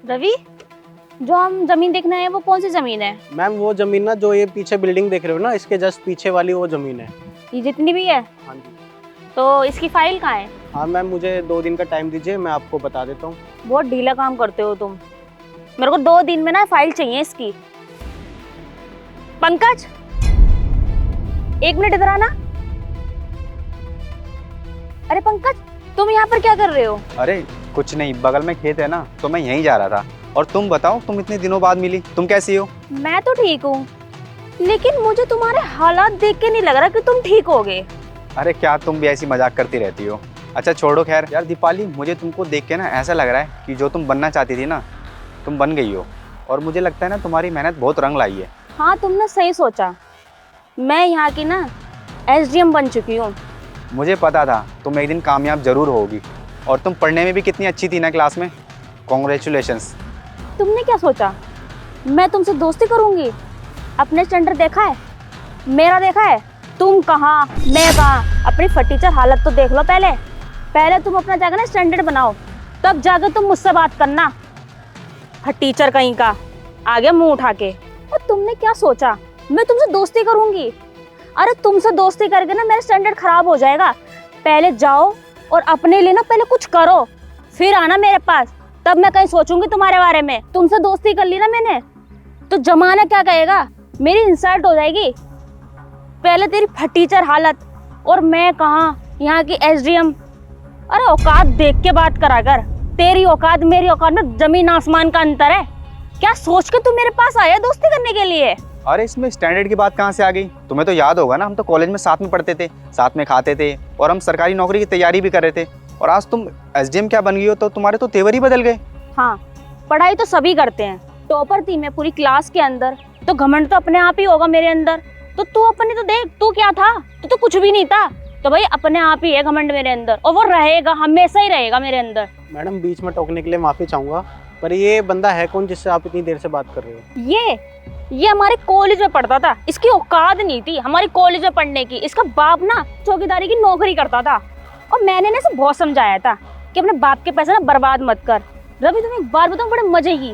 रवि, जो हम जमीन देखना है वो कौन सी जमीन है? मैम वो जमीन ना, जो ये पीछे बिल्डिंग देख रहे हो ना, इसके जस्ट पीछे वाली वो जमीन है। ये जितनी भी है? हाँ जी। तो इसकी फाइल कहाँ है? हाँ मैम, मुझे 2 दिन का टाइम दीजिए, मैं आपको बता देता हूँ। बहुत ढीला काम करते हो तुम। मेरे को 2 दिन में ना फाइल चाहिए इसकी। पंकज, 1 मिनट इधर आना। अरे पंकज, तुम यहाँ पर क्या कर रहे हो? अरे कुछ नहीं, बगल में खेत है ना, तो मैं यहीं जा रहा था। और तुम बताओ, तुम इतने दिनों बाद मिली, तुम कैसी हो? मैं तो ठीक हूँ, लेकिन मुझे तुम्हारे हालात देख के नहीं लग रहा कि तुम ठीक होगे। अरे क्या तुम भी ऐसी मजाक करती रहती हो। अच्छा छोड़ो, खैर यार दीपाली, मुझे तुमको देख के ना ऐसा लग रहा है कि जो तुम बनना चाहती थी ना, तुम बन गई हो। और मुझे लगता है ना तुम्हारी मेहनत बहुत रंग लाई है। हाँ, तुमने सही सोचा। मैं यहाँ की ना SDM बन चुकी हूँ। मुझे पता था तुम एक दिन कामयाब जरूर होगी। और तुम पढ़ने में भी कितनी अच्छी थी ना क्लास में। कॉन्ग्रेचुलेशंस। तुमने क्या सोचा मैं तुमसे दोस्ती करूंगी? अपने स्टैंडर्ड देखा है, मेरा देखा है? तुम कहाँ मैं कहाँ? अपनी फटीचर हालत तो देख लो पहले तुम अपना जाकर ना स्टैंडर्ड बनाओ, तब जाकर तुम मुझसे बात करना। फटीचर कहीं का, आगे मुंह उठा के। और तुमने क्या सोचा मैं तुमसे दोस्ती करूंगी? अरे तुमसे दोस्ती करके ना मेरा स्टैंडर्ड खराब हो जाएगा। पहले जाओ और अपने लिए ना पहले कुछ करो, फिर आना मेरे पास, तब मैं कहीं सोचूंगी तुम्हारे बारे में। तुमसे दोस्ती कर ली ना मैंने, तो जमाना क्या कहेगा, मेरी इंसल्ट हो जाएगी। पहले तेरी फटीचर हालत, और मैं कहाँ यहाँ की SDM। अरे औकात देख के बात करा कर। तेरी औकात मेरी औकात में जमीन आसमान का अंतर है। क्या सोच के तू मेरे पास आया दोस्ती करने के लिए? अरे इसमें स्टैंडर्ड की बात कहाँ से आ गई? तुम्हें तो याद होगा ना, हम तो कॉलेज में साथ में पढ़ते थे, साथ में खाते थे, और हम सरकारी नौकरी की तैयारी भी कर रहे थे। और आज तुम SDM क्या बन गई हो, तो तुम्हारे तो तेवर ही बदल गए। हाँ, पढ़ाई तो सभी करते हैं। टॉपर थी मैं पूरी क्लास के अंदर, तो घमंड तो अपने आप ही होगा मेरे अंदर। तो तू अपने तो देख, तू क्या था? तू तो कुछ भी नहीं था। तो भाई अपने आप ही है घमंड मेरे अंदर, और वो रहेगा, हमेशा ही रहेगा मेरे अंदर। मैडम बीच में टोकने के लिए माफ़ी चाहूँगा, पर ये बंदा है कौन जिससे आप इतनी देर से बात कर रहे हो? ये हमारे कॉलेज में पढ़ता था। इसकी औकात नहीं थी हमारी कॉलेज में पढ़ने की। इसका बाप ना चौकीदारी की नौकरी करता था, और मैंने ना इसे बहुत समझाया था कि अपने बाप के पैसे ना बर्बाद मत कर। रवि तुम्हें एक बात बताऊं बड़े मजे की,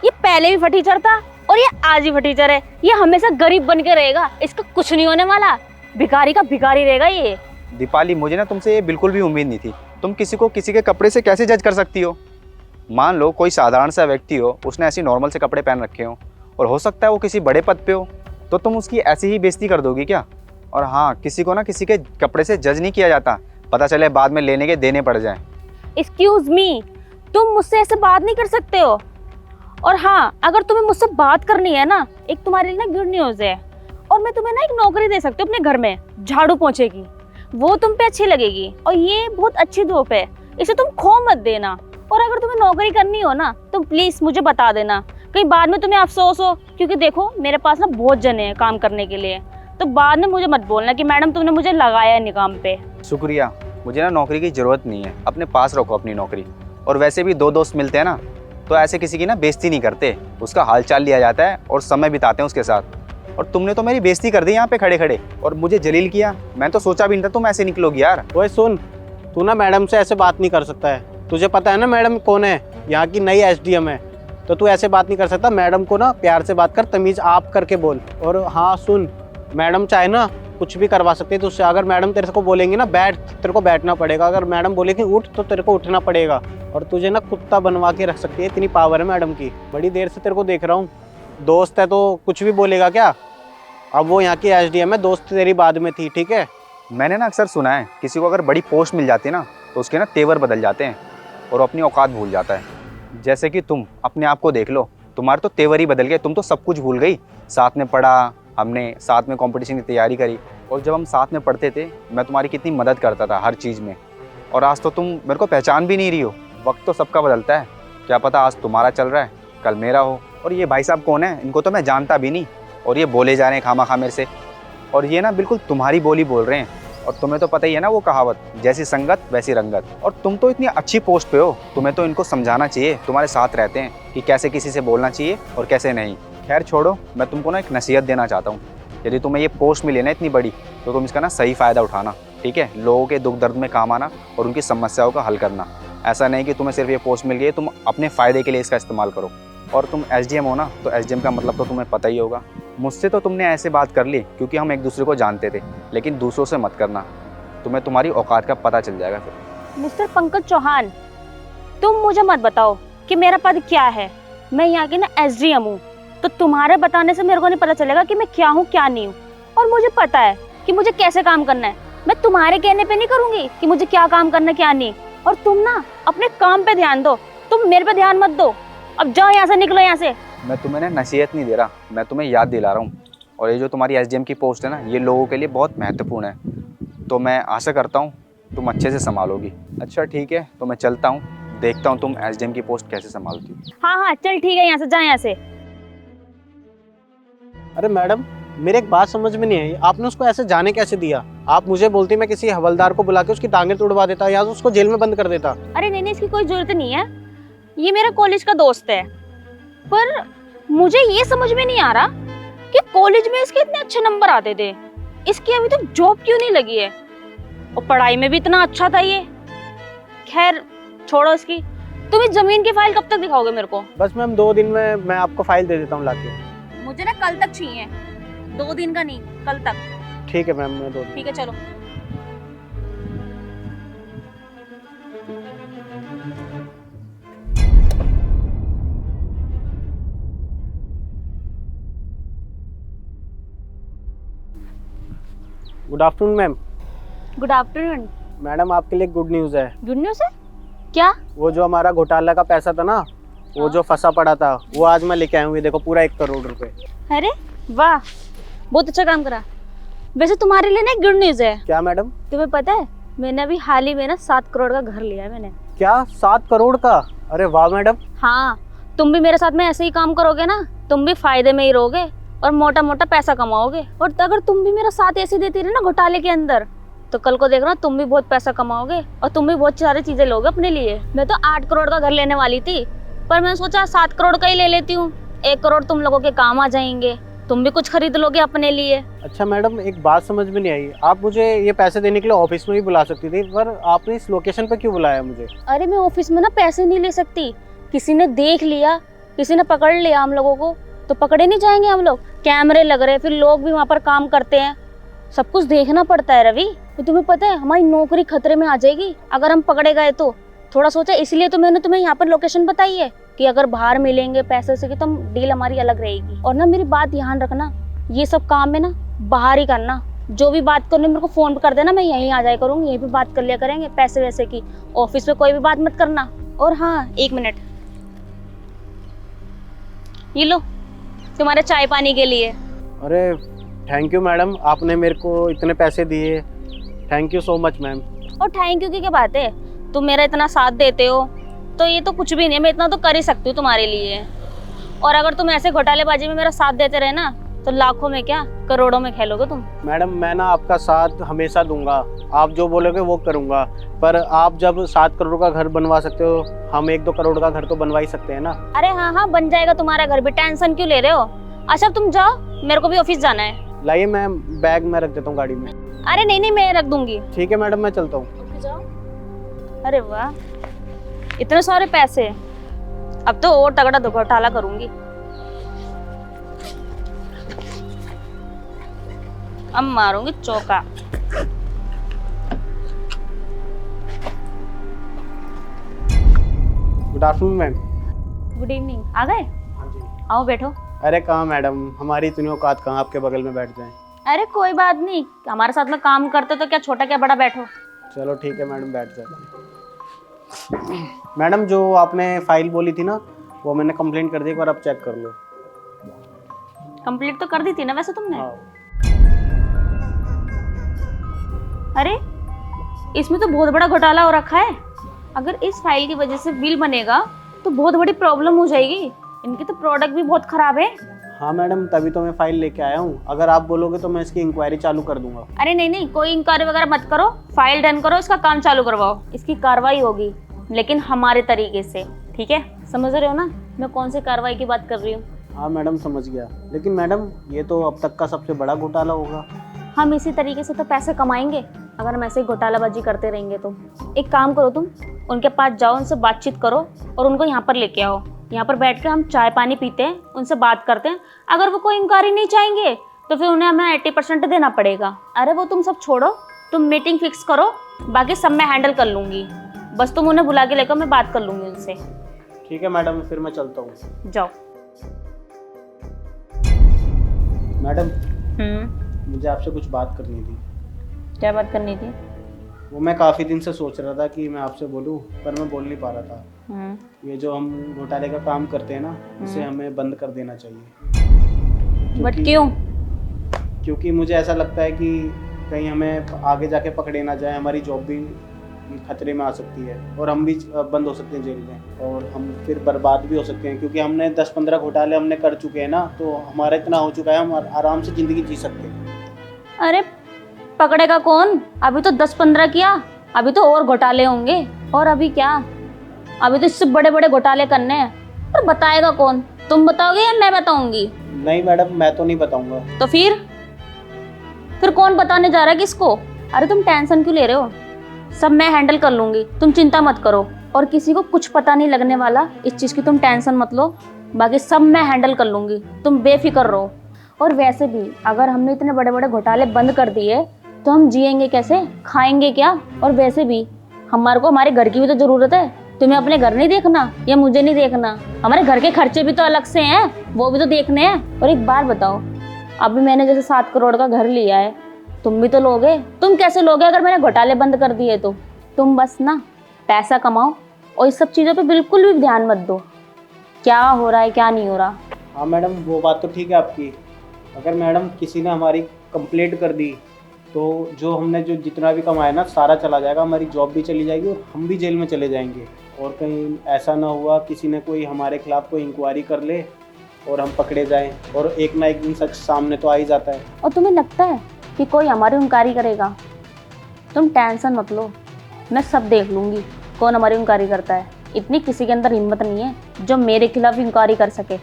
ये पहले भी फटीचर था और ये आज ही फटीचर है। ये हमेशा गरीब बन के रहेगा, इसका कुछ नहीं होने वाला। भिखारी का भिखारी रहेगा ये। दीपाली, मुझे ना तुमसे ये बिल्कुल भी उम्मीद नहीं थी। तुम किसी को किसी के कपड़े से कैसे जज कर सकती हो? मान लो कोई साधारण सा व्यक्ति हो, उसने ऐसी नॉर्मल से कपड़े पहन रखे हो, और हो सकता है वो किसी बड़े पद पे हो, तो तुम उसकी ऐसी ही बेइज्जती कर दोगी क्या? और हाँ, किसी को ना किसी के कपड़े से जज नहीं किया जाता, पता चले बाद में लेने के देने पड़ जाए। एक्सक्यूज मी, तुम मुझसे ऐसे बात नहीं कर सकते हो। और हाँ, अगर तुम्हें मुझसे बात करनी है ना, एक तुम्हारे लिए ना गुड न्यूज़ है। और मैं तुम्हें ना एक नौकरी दे सकती हूँ अपने घर में, झाड़ू पोंछे की। वो तुम पे अच्छी लगेगी, और ये बहुत अच्छी धूप है, इसे तुम खो मत देना। और अगर तुम्हें नौकरी करनी हो ना, तो प्लीज मुझे बता देना, कहीं बाद में तुम्हें अफसोस हो। क्योंकि देखो मेरे पास ना बहुत जने हैं काम करने के लिए, तो बाद में मुझे मत बोलना कि मैडम तुमने मुझे लगाया नहीं काम पे। शुक्रिया, मुझे ना नौकरी की ज़रूरत नहीं है, अपने पास रखो अपनी नौकरी। और वैसे भी 2 दोस्त मिलते हैं ना, तो ऐसे किसी की ना बेइज्जती नहीं करते, उसका हालचाल लिया जाता है और समय बिताते हैं उसके साथ। और तुमने तो मेरी बेइज्जती कर दी यहाँ पे खड़े खड़े, और मुझे जलील किया। मैं तो सोचा भी नहीं था तुम ऐसे निकलोगी यार। ओए सुन, तू ना मैडम से ऐसे बात नहीं कर सकता है। तुझे पता है ना मैडम कौन है? यहाँ की नई SDM है, तो तू ऐसे बात नहीं कर सकता। मैडम को ना प्यार से बात कर, तमीज़ आप करके बोल। और हाँ सुन, मैडम चाहे ना कुछ भी करवा सकती है तुझसे। अगर मैडम तेरे को बोलेंगी ना बैठ, तेरे को बैठना पड़ेगा। अगर मैडम बोलेगी उठ, तो तेरे को उठना पड़ेगा। और तुझे ना कुत्ता बनवा के रख सकती है, इतनी पावर है मैडम की। बड़ी देर से तेरे को देख रहा हूँ, दोस्त है तो कुछ भी बोलेगा क्या? अब वो यहाँ की SDM है, दोस्त तेरी बाद में थी, ठीक है? मैंने ना अक्सर सुना है, किसी को अगर बड़ी पोस्ट मिल जाती है ना, तो उसके ना तेवर बदल जाते हैं और वो अपनी औकात भूल जाता है। जैसे कि तुम अपने आप को देख लो, तुम्हारे तो तेवर ही बदल गए। तुम तो सब कुछ भूल गई। साथ में पढ़ा हमने, साथ में कंपटीशन की तैयारी करी, और जब हम साथ में पढ़ते थे मैं तुम्हारी कितनी मदद करता था हर चीज़ में। और आज तो तुम मेरे को पहचान भी नहीं रही हो। वक्त तो सबका बदलता है, क्या पता आज तुम्हारा चल रहा है कल मेरा हो। और ये भाई साहब कौन है? इनको तो मैं जानता भी नहीं, और ये बोले जा रहे हैं खामा खा मेरे से। और ये ना बिल्कुल तुम्हारी बोली बोल रहे हैं। और तुम्हें तो पता ही है ना वो कहावत, जैसी संगत वैसी रंगत। और तुम तो इतनी अच्छी पोस्ट पे हो, तुम्हें तो इनको समझाना चाहिए, तुम्हारे साथ रहते हैं, कि कैसे किसी से बोलना चाहिए और कैसे नहीं। खैर छोड़ो, मैं तुमको ना एक नसीहत देना चाहता हूँ। यदि तुम्हें ये पोस्ट मिले ना इतनी बड़ी, तो तुम इसका ना सही फ़ायदा उठाना, ठीक है? लोगों के दुख दर्द में काम आना और उनकी समस्याओं का हल करना। ऐसा नहीं कि तुम्हें सिर्फ ये पोस्ट मिल गई है, तुम अपने फ़ायदे के लिए इसका इस्तेमाल करो। और तुम एसडीएम हो ना, तो एसडीएम का मतलब तो तुम्हें पता ही होगा। मुझसे तो तुमने ऐसे बात कर ली क्योंकि हम एक दूसरे को जानते थे, लेकिन दूसरों से मत करना, तुम्हें तुम्हारी औकात का पता चल जाएगा फिर। मिस्टर पंकज चौहान, तुम मुझे मत बताओ कि मेरा पद क्या है। मैं यहाँ की ना एसडीएम हूँ, तो तुम्हारे बताने से मेरे को नहीं पता चलेगा कि मैं क्या हूँ क्या नहीं हूँ। और मुझे पता है कि मुझे कैसे काम करना है। मैं तुम्हारे कहने पे नहीं करूँगी कि मुझे क्या काम करना है क्या नहीं। और तुम ना अपने काम पे ध्यान दो, तुम मेरे पे ध्यान मत दो। अब जाओ यहाँ से, निकलो यहाँ से। मैं तुम्हें ना नसीहत नहीं दे रहा, मैं तुम्हें याद दिला रहा हूँ। और ये जो तुम्हारी एसडीएम की पोस्ट है ना, ये लोगों के लिए बहुत महत्वपूर्ण है, तो मैं आशा करता हूँ तुम अच्छे से संभालोगी। अच्छा ठीक है, तो मैं चलता हूँ, देखता हूँ तुम एसडीएम की पोस्ट कैसे संभालती हो। हाँ हाँ चल ठीक है, यहाँ से जा यहाँ से। अरे मैडम, मेरे एक बात समझ में नहीं आई, आपने उसको ऐसे जाने कैसे दिया? आप मुझे बोलती मैं किसी हवलदार को बुला के उसकी टांगें तोड़वा देता या तो उसको जेल में बंद कर देता। अरे नहीं नहीं, इसकी कोई जरूरत नहीं है, ये मेरा कॉलेज का दोस्त है। पर मुझे ये समझ में नहीं आ रहा कि कॉलेज में इसके इतने अच्छे नंबर आते थे, इसकी अभी तक जॉब क्यों नहीं लगी है। और पढ़ाई में भी इतना अच्छा था ये। खैर छोड़ो इसकी। तुम इस जमीन की फाइल कब तक दिखाओगे मेरे को? बस मैम 2 दिन में मैं आपको फाइल दे देता हूँ लाके। मुझे ना कल तक चाहिए, 2 दिन का नहीं, कल तक। ठीक है मैम, मैं 2 दिन। ठीक है चलो। Good afternoon ma'am. Good afternoon. Madam आपके लिए गुड न्यूज़ है। गुड न्यूज़ है? क्या? वो जो हमारा घोटाला का पैसा था ना, वो जो फंसा पड़ा था, वो आज मैं लेके आया हूँ। ये देखो, पूरा 1 करोड़ रुपए। अरे वाह, बहुत अच्छा काम करा। वैसे तुम्हारे लिए ना गुड न्यूज़ है। क्या मैडम? तुम्हें पता है मैंने अभी हाल ही में ना 7 करोड़ का घर लिया है मैंने। क्या 7 करोड़ का? अरे वाह मैडम। हाँ, तुम भी मेरे साथ में ऐसे ही काम करोगे ना, तुम भी फायदे में ही रहोगे और मोटा मोटा पैसा कमाओगे। और अगर तुम भी मेरा साथ ऐसे देती रहे ना घोटाले के अंदर, तो कल को देखना तुम भी बहुत पैसा कमाओगे और तुम भी बहुत सारी चीजें लोगे अपने लिए। मैं तो 8 करोड़ का घर लेने वाली थी, पर मैंने सोचा 7 करोड़ का ही ले लेती हूँ। 1 करोड़ तुम लोगों के काम आ जाएंगे, तुम भी कुछ खरीद लोगे अपने लिए। अच्छा मैडम, एक बात समझ में नहीं आई, आप मुझे ये पैसे देने के लिए ऑफिस में भी बुला सकती थी, पर आपने इस लोकेशन पे क्यों बुलाया मुझे? अरे मैं ऑफिस में ना पैसे नहीं ले सकती, किसी ने देख लिया, किसी ने पकड़ लिया हम लोगों को, तो पकड़े नहीं जाएंगे हम लोग। कैमरे लग रहे, फिर लोग भी वहाँ पर काम करते हैं, सब कुछ देखना पड़ता है रवि। तो तुम्हें पता है हमारी नौकरी खतरे में आ जाएगी अगर हम पकड़े गए तो। थोड़ा सोचा, इसलिए तो मैंने तुम्हें यहाँ पर लोकेशन बताई है कि अगर बाहर मिलेंगे पैसे से तो डील हमारी अलग रहेगी। और ना मेरी बात ध्यान रखना, ये सब काम में ना बाहर ही करना। जो भी बात करनी मेरे को फोन कर देना, मैं यहीं आ जाया करूँगी, यहीं पे बात कर लिया करेंगे पैसे वैसे की। ऑफिस में कोई भी बात मत करना। और हाँ, 1 मिनट, ये लो तुम्हारे चाय पानी के लिए। अरे थैंक यू मैडम, आपने मेरे को इतने पैसे दिए, thank you so much ma'am. और थैंक यू की क्या बात है, तुम मेरा इतना साथ देते हो तो ये तो कुछ भी नहीं है, मैं इतना तो कर ही सकती हूँ तुम्हारे लिए। और अगर तुम ऐसे घोटालेबाजी में मेरा साथ देते रहे ना, तो लाखों में क्या करोड़ों में खेलोगे तुम। मैडम मैं ना आपका साथ हमेशा दूंगा, आप जो बोलोगे वो करूंगा, पर आप जब 7 करोड़ का घर बनवा सकते हो, हम 1-2 करोड़ का घर तो बनवा ही सकते हैं ना। अरे हाँ हाँ, बन जाएगा तुम्हारा घर भी, टेंशन क्यों ले रहे हो। अच्छा तुम जाओ, मेरे को भी ऑफिस जाना है। लाइए, मैं बैग में रख देता हूँ गाड़ी में। अरे नहीं नहीं, मैं रख दूंगी। ठीक है मैडम, मैं चलता हूँ। अरे वाह, इतने सारे पैसे, अब तो और तगड़ा घोटाला करूंगी। अब मारूंगी चौका। Good afternoon ma'am. Good evening. आ गए? हाँ जी। आओ बैठो। अरे कहाँ मैडम, हमारी इतनी औकात कहाँ आपके बगल में बैठ जाएं। अरे कोई बात नहीं, हमारे साथ में काम करते तो क्या छोटा क्या बड़ा, बैठो। चलो ठीक है मैडम, बैठ जाते हैं। मैडम जो आपने फाइल बोली थी ना, वो मैंने कंप्लेंट कर दी, एक बार आप चेक कर लो। कंप्लीट तो कर दी थी ना वैसे तुमने? हाँ। अरे इसमें तो बहुत बड़ा घोटाला हो रखा है। अगर इस फाइल की वजह से बिल बनेगा तो बहुत बड़ी प्रॉब्लम हो जाएगी। इनकी तो प्रोडक्ट भी बहुत खराब है। हाँ मैडम, तभी तो मैं फाइल लेके आया हूँ, अगर आप बोलोगे तो मैं इसकी इंक्वायरी चालू कर दूंगा। अरे नहीं नहीं, कोई इंक्वायरी वगैरह मत करो, फाइल डन करो, इसका काम चालू करवाओ। इसकी कार्रवाई होगी लेकिन हमारे तरीके से, ठीक है? समझ रहे हो ना मैं कौन सी कार्रवाई की बात कर रही हूँ? हाँ मैडम समझ गया, लेकिन मैडम ये तो अब तक का सबसे बड़ा घोटाला होगा। हम इसी तरीके से तो पैसे कमाएंगे। अगर हम ऐसे ही घोटालाबाजी करते रहेंगे तो। एक काम करो, तुम उनके पास जाओ, उनसे बातचीत करो और उनको यहाँ पर लेके आओ। यहाँ पर बैठ के हम चाय पानी पीते हैं, उनसे बात करते हैं। अगर वो कोई इंक्वायरी नहीं चाहेंगे तो फिर उन्हें हमें 80% देना पड़ेगा। अरे वो तुम सब छोड़ो, तुम मीटिंग फिक्स करो, बाकी सब मैं हैंडल कर लूँगी। बस तुम उन्हें बुला के लेकर मैं बात कर लूँगी उनसे। ठीक है मैडम, फिर मैं चलता हूँ। जाओ। मैडम, मुझे आपसे कुछ बात करनी थी। क्या बात करनी थी? वो मैं काफ़ी दिन से सोच रहा था कि मैं आपसे बोलूं, पर मैं बोल नहीं पा रहा था। ये जो हम घोटाले का काम करते हैं ना, इसे हमें बंद कर देना चाहिए। बट क्यों? क्योंकि मुझे ऐसा लगता है कि कहीं हमें आगे जाके पकड़े ना जाए, हमारी जॉब भी खतरे में आ सकती है और हम भी बंद हो सकते हैं जेल में, और हम फिर बर्बाद भी हो सकते हैं। क्योंकि हमने 10-15 घोटाले हमने कर चुके हैं ना, तो हमारा इतना हो चुका है, हम आराम से ज़िंदगी जी सकते हैं। अरे पकड़ेगा कौन? अभी तो 10-15 किया, अभी तो और घोटाले होंगे। और अभी क्या, अभी तो इससे बड़े बड़े घोटाले करने हैं। पर बताएगा कौन? तुम बताओगे या मैं बताऊंगी? नहीं मैडम, मैं तो नहीं बताऊंगा। तो फिर कौन बताने जा रहा है किसको? अरे तुम टेंशन क्यों ले रहे हो? सब मैं हैंडल कर लूंगी, तुम चिंता मत करो। और किसी को कुछ पता नहीं लगने वाला, इस चीज़ की तुम टेंशन मत लो। बाकी सब मैं हैंडल कर लूंगी, तुम बेफिक्र रहो। और वैसे भी अगर हमने इतने बड़े बड़े घोटाले बंद कर दिए तो हम जिएंगे कैसे, खाएंगे क्या? और वैसे भी हमारे को हमारे घर की भी तो ज़रूरत है। तुम्हें अपने घर नहीं देखना या मुझे नहीं देखना? हमारे घर के खर्चे भी तो अलग से हैं, वो भी तो देखने हैं। और एक बात बताओ, अभी मैंने जैसे 7 करोड़ का घर लिया है, तुम भी तो लोगे। तुम कैसे लोगे अगर मैंने घोटाले बंद कर दिए तो? तुम बस ना पैसा कमाओ और इस सब चीज़ों पे बिल्कुल भी ध्यान मत दो, क्या हो रहा है क्या नहीं हो रहा। हाँ मैडम, वो बात तो ठीक है आपकी। अगर मैडम किसी ने हमारी कंप्लेंट कर दी तो जो हमने जो जितना भी कमाया ना, सारा चला जाएगा, हमारी जॉब भी चली जाएगी और हम भी जेल में चले जाएंगे। और कहीं ऐसा ना हुआ किसी ने कोई हमारे खिलाफ कोई इंक्वायरी कर ले और हम पकड़े जाएं, और एक ना एक दिन सच सामने तो आ ही जाता है। और तुम्हें लगता है कि कोई हमारी इंक्वायरी करेगा? तुम टेंशन मत लो, मैं सब देख लूँगी कौन हमारी इंक्वायरी करता है। इतनी किसी के अंदर हिम्मत नहीं है जो मेरे खिलाफ इंक्वायरी कर सके।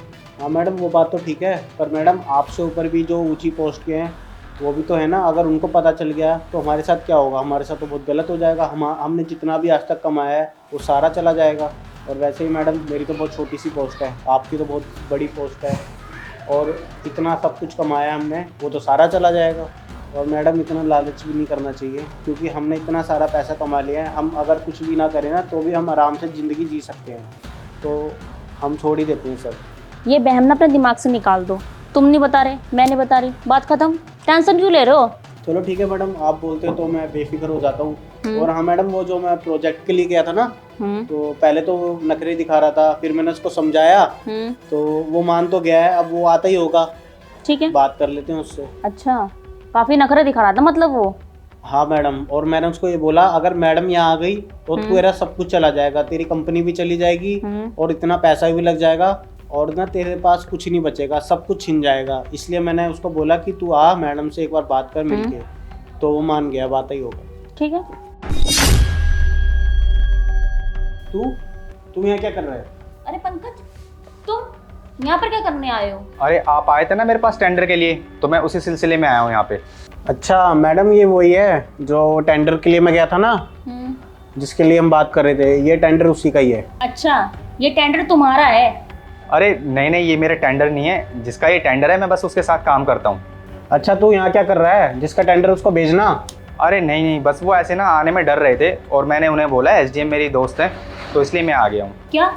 हाँ मैडम, वो बात तो ठीक है, पर मैडम आपसे ऊपर भी जो ऊंची पोस्ट के हैं वो भी तो है ना। अगर उनको पता चल गया तो हमारे साथ क्या होगा? हमारे साथ तो बहुत गलत हो जाएगा। हमने जितना भी आज तक कमाया है वो सारा चला जाएगा। और वैसे ही मैडम, मेरी तो बहुत छोटी सी पोस्ट है, आपकी तो बहुत बड़ी पोस्ट है, और इतना सब कुछ कमाया हमने, वो तो सारा चला जाएगा। और मैडम, इतना लालच भी नहीं करना चाहिए, क्योंकि हमने इतना सारा पैसा कमा लिया है। हम अगर कुछ भी ना करें ना तो भी हम आराम से ज़िंदगी जी सकते हैं, तो हम छोड़ ही देते हैं सब। ये बहम ना अपने दिमाग से निकाल दो। तुम नहीं बता रहे, मैं नहीं बता रही, बात खत्म। टेंशन क्यों ले रहे हो? चलो ठीक है मैडम, आप बोलते हो तो मैं बेफिक्र हो जाता हूँ। और हाँ मैडम, वो जो मैं प्रोजेक्ट के लिए गया था ना, तो पहले तो वो नखरे दिखा रहा था, फिर मैंने उसको समझाया तो वो मान तो गया है। अब वो आता ही होगा, ठीक है, बात कर लेते हैं उससे। अच्छा, काफी नखरे दिखा रहा था मतलब वो? हाँ मैडम, और मैंने उसको ये बोला, अगर मैडम यहाँ आ गई तो तेरा सब कुछ चला जाएगा, तेरी कंपनी भी चली जाएगी और इतना पैसा भी लग जाएगा, और ना तेरे पास कुछ नहीं बचेगा, सब कुछ छिन जाएगा। इसलिए मैंने उसको बोला कि तू आ, मैडम से एक बार बात कर मिलके। तो वो मान गया, बात ही होगा। ठीक है। तू यहाँ क्या कर रहा है? अरे पंकज, तुम यहाँ पर क्या करने आए हो? अरे आप आए थे ना मेरे पास टेंडर के लिए, तो मैं उसी सिलसिले में आया हूँ यहाँ पे। अच्छा मैडम, ये वही है जो टेंडर के लिए मैं गया था ना, जिसके लिए हम बात कर रहे थे। ये टेंडर उसी का ही है। अच्छा, ये टेंडर तुम्हारा है? अरे नहीं नहीं, ये मेरा टेंडर नहीं है। जिसका ये टेंडर है मैं बस उसके साथ काम करता हूँ। अच्छा, तू यहाँ क्या कर रहा है? जिसका टेंडर उसको भेजना। अरे नहीं नहीं, बस वो ऐसे ना आने में डर रहे थे और मैंने उन्हें बोला एसडीएम मेरी दोस्त है, तो इसलिए मैं आ गया हूँ। क्या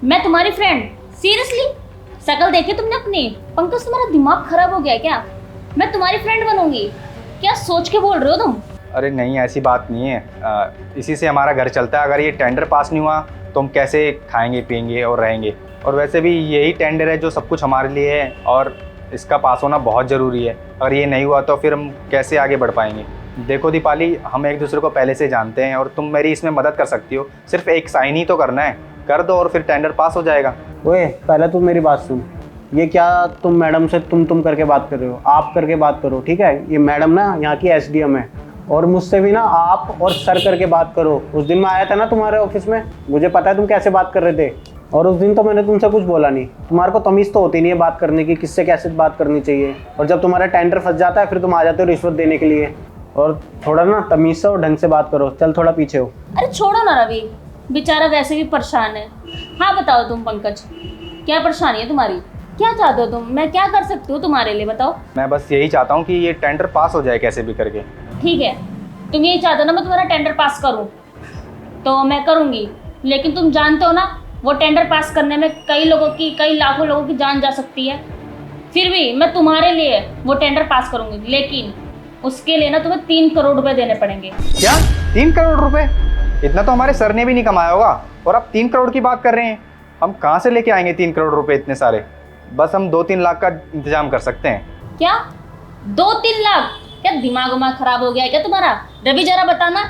मैं तुम्हारी फ्रेंड? सीरियसली? शकल देखी तुमने अपनी? पंकज, तुम्हारा दिमाग खराब हो गया क्या? मैं तुम्हारी फ्रेंड बनूंगी? क्या सोच के बोल रहे हो तुम? अरे नहीं, ऐसी बात नहीं है। इसी से हमारा घर चलता है। अगर ये टेंडर पास नहीं हुआ तो हम कैसे खाएंगे पिएंगे और रहेंगे? और वैसे भी यही टेंडर है जो सब कुछ हमारे लिए है, और इसका पास होना बहुत ज़रूरी है। अगर ये नहीं हुआ तो फिर हम कैसे आगे बढ़ पाएंगे? देखो दीपाली, हम एक दूसरे को पहले से जानते हैं और तुम मेरी इसमें मदद कर सकती हो। सिर्फ एक साइन ही तो करना है, कर दो और फिर टेंडर पास हो जाएगा। ओए, पहले तू मेरी बात सुन। ये क्या तुम मैडम से तुम करके बात कर रहे हो? आप करके बात करो, ठीक है? ये मैडम ना यहाँ की एसडीएम है, और मुझसे भी ना आप और सर करके बात करो। उस दिन मैं आया था ना तुम्हारे ऑफिस में, मुझे पता है तुम कैसे बात कर रहे थे, और उस दिन तो मैंने तुमसे कुछ बोला नहीं। तुम्हारे को तमीज़ तो होती नहीं है बात करने की, किससे कैसे बात करनी चाहिए। और जब तुम्हारा टेंडर फंस जाता है फिर तुम आ जाते हो रिश्वत देने के लिए। और थोड़ा ना तमीज़ से और ढंग से बात करो। चल थोड़ा पीछे हो। अरे छोड़ो ना रवि, बेचारा वैसे भी परेशान है। हाँ बताओ तुम पंकज, क्या परेशानी है तुम्हारी? क्या चाहते हो तुम? मैं क्या कर सकती हूँ तुम्हारे लिए, बताओ। मैं बस यही चाहता हूँ कि ये टेंडर पास हो जाए कैसे भी करके। ठीक है, तुम यही चाहते हो ना मैं तुम्हारा टेंडर पास करूँ, तो मैं करूँगी। लेकिन तुम जानते हो ना, वो टेंडर पास करने में कई लोगों की, कई लाखों लोगों की जान जा सकती है। फिर भी मैं तुम्हारे लिए वो टेंडर पास करूँगी, लेकिन उसके लिए ना तुम्हें 3 करोड़ रुपए देने पड़ेंगे। क्या 3 करोड़ रुपए? इतना तो हमारे सर ने भी नहीं कमाया होगा, और आप 3 करोड़ की बात कर रहे हैं। हम कहाँ से लेके आएंगे 3 करोड़ रुपए इतने सारे? बस हम 2-3 लाख का इंतजाम कर सकते हैं। क्या 2-3 लाख? क्या दिमाग उमाग खराब हो गया है क्या तुम्हारा? रवि जरा बताना,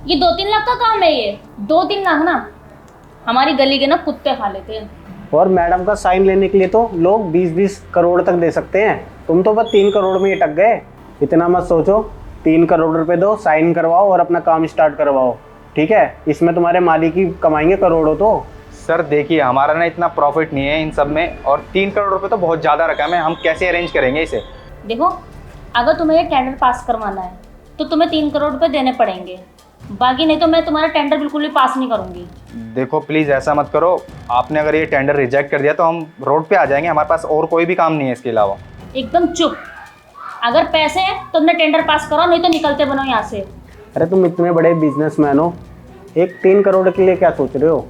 ये 2-3 लाख का काम है? ये 2-3 लाख ना हमारी गली के ना कुत्ते खा लेते हैं। और मैडम का साइन लेने के लिए तो लोग 20-20 करोड़ तक दे सकते हैं। तुम तो बस 3 करोड़ में ही अटक गए। इतना मत सोचो, 3 करोड़ रुपए दो, साइन करवाओ और अपना काम स्टार्ट करवाओ। ठीक है, इसमें तुम्हारे मालिक ही कमाएंगे करोड़ों। तो सर देखिए, हमारा ना इतना प्रॉफिट नहीं है इन सब में, और 3 करोड़ रुपए तो बहुत ज़्यादा रकम है। हम कैसे अरेंज करेंगे इसे? देखो, अगर तुम्हें ये टेंडर पास करवाना है तो तुम्हें 3 करोड़ रुपए देने पड़ेंगे, बाकी नहीं तो मैं तुम्हारा टेंडर बिल्कुल भी पास नहीं करूंगी। देखो प्लीज़ ऐसा मत करो। आपने अगर ये टेंडर रिजेक्ट कर दिया तो हम रोड पे आ जाएंगे। हमारे पास और कोई भी काम नहीं है इसके अलावा। एकदम चुप। अगर पैसे हैं तो तुमने टेंडर पास करो, नहीं तो निकलते बनो यहाँ से। अरे तुम इतने बड़े बिजनेसमैन हो, एक 3 करोड़ के लिए क्या सोच रहे हो?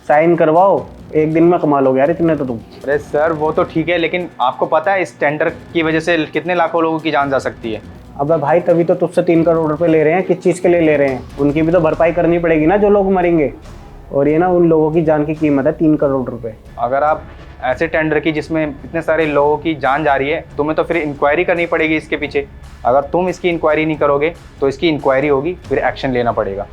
साइन करवाओ, एक दिन में कमा लोगे यार इतने तो तुम। अरे सर वो तो ठीक है, लेकिन आपको पता है इस टेंडर की वजह से कितने लाखों लोगों की जान जा सकती है। अबे भाई, तभी तो तुझसे 3 करोड़ रुपए ले रहे हैं। किस चीज़ के लिए ले रहे हैं? उनकी भी तो भरपाई करनी पड़ेगी ना, जो लोग मरेंगे। और ये ना उन लोगों की जान की कीमत है 3 करोड़ रुपए। अगर आप ऐसे टेंडर की जिसमें इतने सारे लोगों की जान जा रही है, तुम्हें तो फिर इंक्वायरी करनी पड़ेगी इसके पीछे। अगर तुम इसकी इंक्वायरी नहीं करोगे तो इसकी इंक्वायरी होगी, फिर एक्शन लेना पड़ेगा।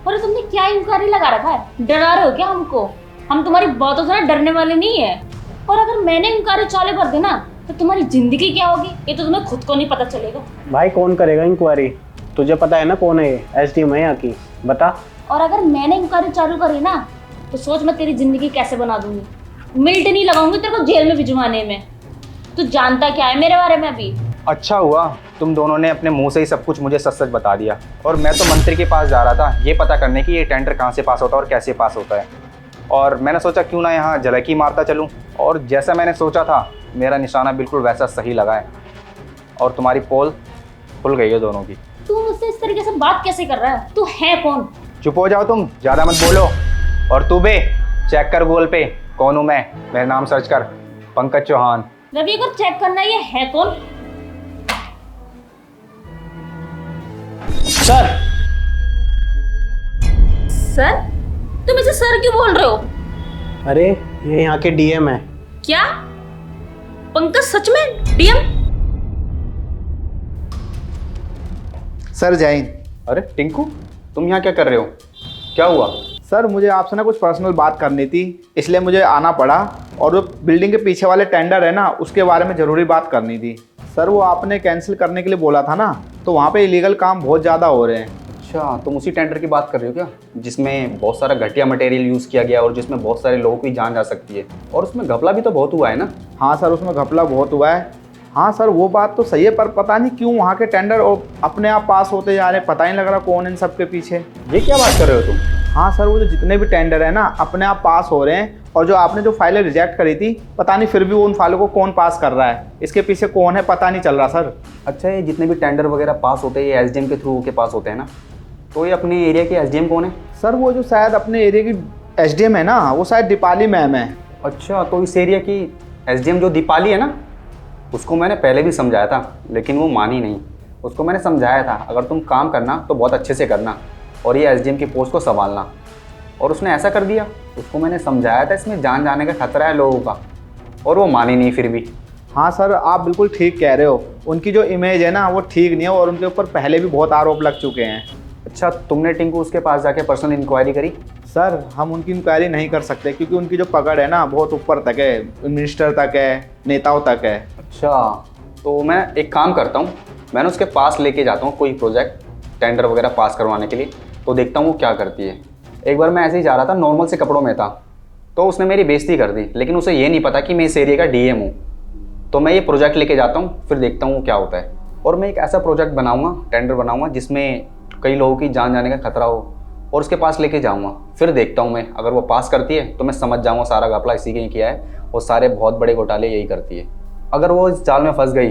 और तुमने क्या इंक्वायरी लगा रखा है? डरा रहे हो क्या हमको? हम तुम्हारी बातों से ना डरने वाले नहीं है। और अगर मैंने इंक्वायरी चालू कर दी ना तो तुम्हारी जिंदगी क्या होगी ये तो तुम्हें खुद को नहीं पता चलेगा। भाई कौन करेगा इंक्वायरी? तुझे पता है ना कौन है ये? एसडीएम है यहाँ की, बता। और अगर मैंने इंक्वायरी चालू करी ना तो सोच मैं तेरी जिंदगी कैसे बना दूंगी। मिनट नहीं लगाऊंगी तेरे को जेल में भिजवाने में। तू जानता क्या है मेरे बारे में अभी? अच्छा हुआ तुम दोनों ने अपने मुंह से ही सब कुछ मुझे सच सच बता दिया। और मैं तो मंत्री के पास जा रहा था ये पता करने की ये टेंडर कहाँ से पास होता है और कैसे पास होता है। और मैंने सोचा क्यों ना यहाँ झलकी मारता चलूँ, और जैसा मैंने सोचा था मेरा निशाना बिल्कुल वैसा सही लगा है। और तुम्हारी पोल खुल गई है दोनों की। तू मुझसे इस तरीके से बात कैसे कर रहा है? तू है कौन? चुप हो जाओ तुम, ज़्यादा मत बोलो। और तू बे चेक कर गूगल पे कौन हूँ मैं, मेरा नाम सर्च कर, पंकज चौहान। रवि को चेक करना ये है कौन? सर। सर? तुम इसे सर क्यों बोल रहे हो? अरे ये यहाँ के डीएम है। क्या पंकज सच में डीएम? सर जय हिंद। अरे टिंकू, तुम यहाँ क्या कर रहे हो? क्या हुआ? सर मुझे आपसे ना कुछ पर्सनल बात करनी थी, इसलिए मुझे आना पड़ा। और जो बिल्डिंग के पीछे वाले टेंडर है ना, उसके बारे में ज़रूरी बात करनी थी। सर वो आपने कैंसिल करने के लिए बोला था ना, तो वहाँ पे इलीगल काम बहुत ज़्यादा हो रहे हैं। अच्छा, तुम उसी टेंडर की बात कर रहे हो क्या, जिसमें बहुत सारा घटिया मटेरियल यूज़ किया गया और जिसमें बहुत सारे लोगों की जान जा सकती है, और उसमें घपला भी तो बहुत हुआ है ना? हाँ सर, उसमें घपला बहुत हुआ है। हाँ सर वो बात तो सही है, पर पता नहीं क्यों वहाँ के टेंडर अपने आप पास होते जा रहे हैं। पता ही नहीं लग रहा कौन इन सब के पीछे। ये क्या बात कर रहे हो तुम? हाँ सर, वो जो जितने भी टेंडर है ना अपने आप पास हो रहे हैं। और जो आपने जो फाइलें रिजेक्ट करी थी, पता नहीं फिर भी वो उन फाइलों को कौन पास कर रहा है, इसके पीछे कौन है पता नहीं चल रहा सर। अच्छा, ये जितने भी टेंडर वगैरह पास होते हैं ये एसडीएम के थ्रू के पास होते हैं ना? तो ये अपने एरिया के एसडीएम कौन है? सर वो जो शायद अपने एरिया की एसडीएम है ना, वो शायद दीपाली मैम है। अच्छा, तो इस एरिया की एसडीएम जो दीपाली है ना, उसको मैंने पहले भी समझाया था लेकिन वो मानी नहीं। उसको मैंने समझाया था अगर तुम काम करना तो बहुत अच्छे से करना और ये एसडीएम की पोस्ट को संभालना, और उसने ऐसा कर दिया। उसको मैंने समझाया था इसमें जान जाने का खतरा है लोगों का, और वो मानी नहीं फिर भी। हाँ सर आप बिल्कुल ठीक कह रहे हो, उनकी जो इमेज है ना वो ठीक नहीं है, और उनके ऊपर पहले भी बहुत आरोप लग चुके हैं। अच्छा, तुमने टिंकू उसके पास जाके पर्सनल इंक्वायरी करी? सर हम उनकी इंक्वायरी नहीं कर सकते, क्योंकि उनकी जो पकड़ है ना बहुत ऊपर तक है, मिनिस्टर तक है, नेताओं तक है। अच्छा, तो मैं एक काम करता हूँ, मैंने उसके पास लेके जाता हूँ कोई प्रोजेक्ट टेंडर वगैरह पास करवाने के लिए, तो देखता हूँ वो क्या करती है। एक बार मैं ऐसे ही जा रहा था, नॉर्मल से कपड़ों में था, तो उसने मेरी बेइज्जती कर दी, लेकिन उसे ये नहीं पता कि मैं इस एरिया का डीएम हूँ। तो मैं ये प्रोजेक्ट लेके जाता हूँ, फिर देखता हूँ वो क्या होता है। और मैं एक ऐसा प्रोजेक्ट बनाऊंगा, टेंडर बनाऊंगा जिसमें कई लोगों की जान जाने का खतरा हो और उसके पास लेके जाऊंगा। फिर देखता हूँ मैं, अगर वो पास करती है तो मैं समझ जाऊंगा सारा घपला इसी के ही किया है और सारे बहुत बड़े घोटाले यही करती है। अगर वो इस जाल में फंस गई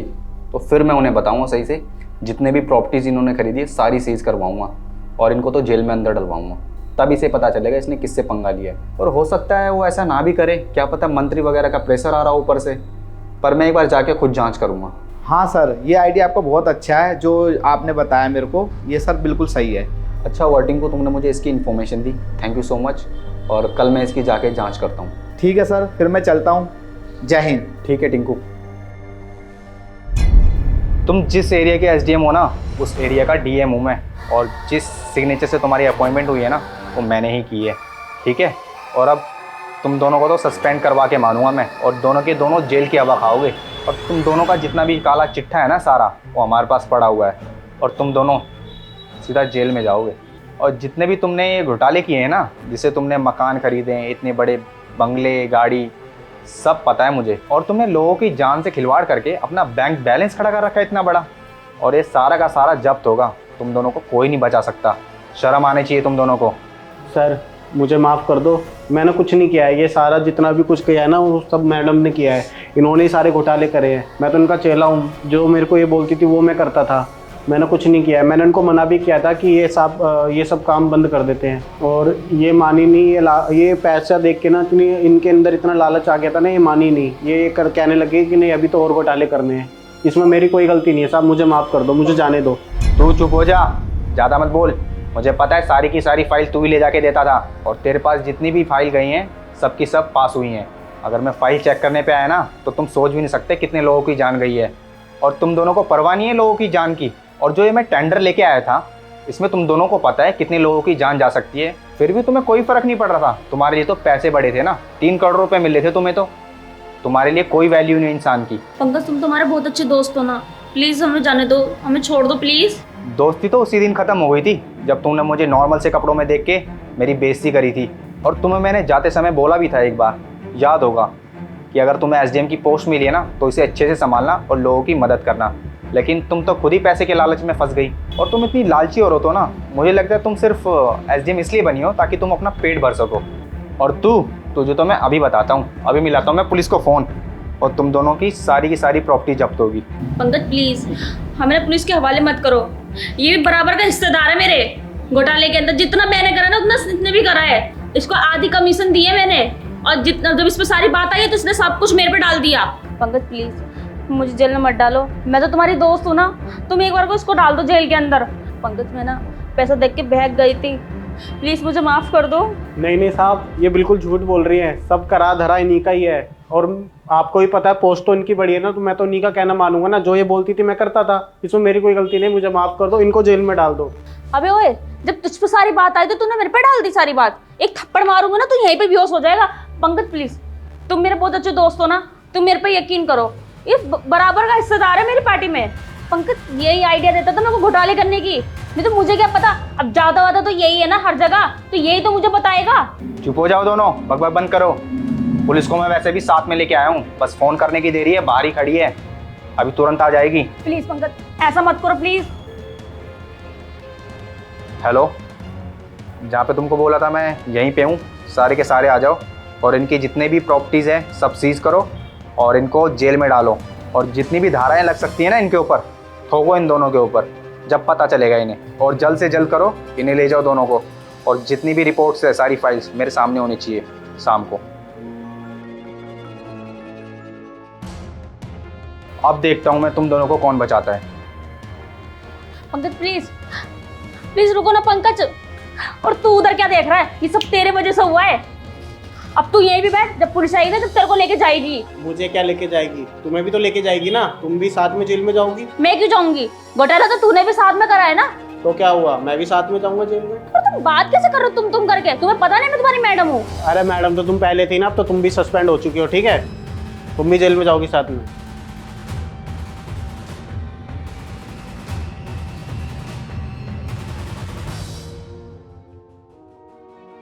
तो फिर मैं उन्हें बताऊंगा सही से, जितने भी प्रॉपर्टीज़ इन्होंने खरीदी है सारी सीज करवाऊंगा और इनको तो जेल में अंदर डलवाऊंगा। तब इसे पता चलेगा इसने किससे पंगा लिया है। और हो सकता है वो ऐसा ना भी करे, क्या पता मंत्री वगैरह का प्रेशर आ रहा हो ऊपर से, पर मैं एक बार जाके खुद जांच करूंगा। हाँ सर, ये आइडिया आपका बहुत अच्छा है जो आपने बताया मेरे को, ये सर बिल्कुल सही है। अच्छा हुआ टिंकू तुमने मुझे इसकी information the, thank you so much. और कल मैं इसकी जाके जांच करता हूँ। ठीक है सर, फिर मैं चलता हूँ। जय हिंद। ठीक है टिंकू। तुम जिस एरिया के एसडीएम हो ना, उस एरिया का डीएम हूँ मैं, और जिस सिग्नेचर से तुम्हारी अपॉइंटमेंट हुई है ना वो मैंने ही की है, ठीक है। और अब तुम दोनों को तो सस्पेंड करवा के मानूंगा मैं, और दोनों के दोनों जेल की हवा खाओगे। और तुम दोनों का जितना भी काला चिट्ठा है ना सारा, वो हमारे पास पड़ा हुआ है, और तुम दोनों सीधा जेल में जाओगे। और जितने भी तुमने ये घोटाले किए हैं ना, जिसे तुमने मकान खरीदे हैं, इतने बड़े बंगले, गाड़ी, सब पता है मुझे। और तुमने लोगों की जान से खिलवाड़ करके अपना बैंक बैलेंस खड़ा कर रखा है इतना बड़ा, और ये सारा का सारा जब्त होगा। तुम दोनों को कोई नहीं बचा सकता, शर्म आनी चाहिए तुम दोनों को। सर मुझे माफ़ कर दो, मैंने कुछ नहीं किया है। ये सारा जितना भी कुछ किया है ना वो सब मैडम ने किया है। इन्होंने ही सारे घोटाले करे हैं। मैं तो इनका चेला हूँ, जो मेरे को ये बोलती थी वो मैं करता था। मैंने कुछ नहीं किया है। मैंने इनको मना भी किया था कि ये सब काम बंद कर देते हैं, और ये मानी नहीं। ये पैसा देख के ना इतनी इनके अंदर इतना लालच आ गया था ना, ये मानी नहीं। ये कहने लगे कि नहीं अभी तो और घोटाले करने हैं। इसमें मेरी कोई गलती नहीं है साहब, मुझे माफ़ कर दो, मुझे जाने दो। तू चुप हो जा, ज़्यादा मत बोल। मुझे पता है सारी की सारी फाइल तू ही ले जाके देता था, और तेरे पास जितनी भी फाइल गई हैं सब की सब पास हुई हैं। अगर मैं फाइल चेक करने पे आया ना तो तुम सोच भी नहीं सकते कितने लोगों की जान गई है, और तुम दोनों को परवाह नहीं है लोगों की जान की। और जो ये मैं टेंडर लेके आया था, इसमें तुम दोनों को पता है कितने लोगों की जान जा सकती है, फिर भी तुम्हें कोई फ़र्क नहीं पड़ रहा था। तुम्हारे लिए तो पैसे बड़े थे ना, 3 करोड़ रुपए मिले थे तुम्हें, तो तुम्हारे लिए कोई वैल्यू नहीं इंसान की। पंकज तुम तुम्हारे बहुत अच्छे दोस्त हो ना, प्लीज हमें जाने दो, हमें छोड़ दो प्लीज। दोस्ती तो उसी दिन ख़त्म हो गई थी जब तुमने मुझे नॉर्मल से कपड़ों में देख के मेरी बेइज्जती करी थी। और तुम्हें मैंने जाते समय बोला भी था, एक बार याद होगा, कि अगर तुम्हें एसडीएम की पोस्ट मिली है ना तो इसे अच्छे से संभालना और लोगों की मदद करना। लेकिन तुम तो खुद ही पैसे के लालच में फंस गई, और तुम इतनी लालची औरत हो ना, मुझे लगता है तुम सिर्फ एसडीएम इसलिए बनी हो ताकि तुम अपना पेट भर सको। और तुझे तो मैं अभी बताता हूँ, अभी मिलाता हूँ मैं पुलिस को फ़ोन, और तुम दोनों की सारी प्रॉपर्टी जब्त होगी। पंकज प्लीज हमें पुलिस के हवाले मत करो, ये भी बराबर का हिस्सेदार है मेरे घोटाले के अंदर। जितना मैंने करा ना उतना इसने भी करा है। इसको आधी कमीशन दी है मैंने, और जितना जब इस पर सारी बात आई है तो इसने सब कुछ मेरे पे डाल दिया। पंकज प्लीज मुझे जेल में मत डालो, मैं तो तुम्हारी दोस्त हूँ ना, तुम एक बार को इसको डाल दो जेल के अंदर। पंकज मैं ना पैसा देख के बहक गई थी, प्लीज मुझे माफ कर दो। नहीं साहब, ये बिल्कुल झूठ बोल रही है। सब करा धरा इन्हीं का ही है, और आपको ही पता है पोस्ट तो इनकी बड़ी है ना, तो मैं तो इन्हीं का कहना मानूंगा ना। जो ये बोलती थी मैं करता था, इसमें मेरी कोई गलती नहीं। मुझे माफ कर दो, इनको जेल में डाल दो। अबे ओए, जब तुझ पे सारी बात आई तो तूने मेरे पे डाल दी सारी बात। एक थप्पड़ मारूंगा ना तो यहीं पे बेहोश हो जाएगा। पंकज प्लीज, तुम मेरे बहुत अच्छे दोस्त हो ना, तुम मेरे पे यकीन करो, ये बराबर का हिस्सेदार है मेरी पार्टी में। पंकज यही आइडिया देता था ना वो घोटाले करने की, नहीं तो मुझे क्या पता। अब ज्यादा वादा तो यही है ना हर जगह, तो यही तो मुझे बताएगा। चुप हो जाओ दोनों, बकबक बंद करो। पुलिस को मैं वैसे भी साथ में लेके आया हूँ, बस फोन करने की देरी है, बाहर ही खड़ी है, अभी तुरंत आ जाएगी। प्लीज पंकज ऐसा मत करो प्लीज। हेलो, जहाँ पे तुमको बोला था मैं यहीं पे हूँ, सारे के सारे आ जाओ, और इनकी जितने भी प्रॉपर्टीज़ हैं सब सीज करो और इनको जेल में डालो, और जितनी भी धाराएं लग सकती हैं ना इनके ऊपर ठोको इन दोनों के ऊपर, जब पता चलेगा इन्हें। और जल्द से जल्द करो, इन्हें ले जाओ दोनों को, और जितनी भी रिपोर्ट्स है सारी फाइल्स मेरे सामने होनी चाहिए शाम को। अब देखता हूँ मैं तुम दोनों को कौन बचाता है। पंकज प्लीज प्लीज रुको ना पंकज। और तू उधर क्या देख रहा है, ये सब तेरे वजह से हुआ है। अब तू यहीं भी बैठ, जब पुलिस आएगी ना तब तेरे को लेके जाएगी। मुझे क्या लेके जाएगी, तुम्हें भी तो लेके जाएगी ना, तुम भी साथ में जेल में जाओगी। मैं क्यों जाऊंगी, घोटाला तो तूने भी साथ में करा है ना। तो क्या हुआ, मैं भी साथ में जाऊंगा जेल में। और तुम बात कैसे कर रहे हो तुम करके, तुम्हें पता नहीं मैं तुम्हारी मैडम हूँ। अरे मैडम तो तुम पहले थी ना, अब तो तुम भी सस्पेंड हो चुकी हो, ठीक है। तुम भी जेल में जाओगी साथ में।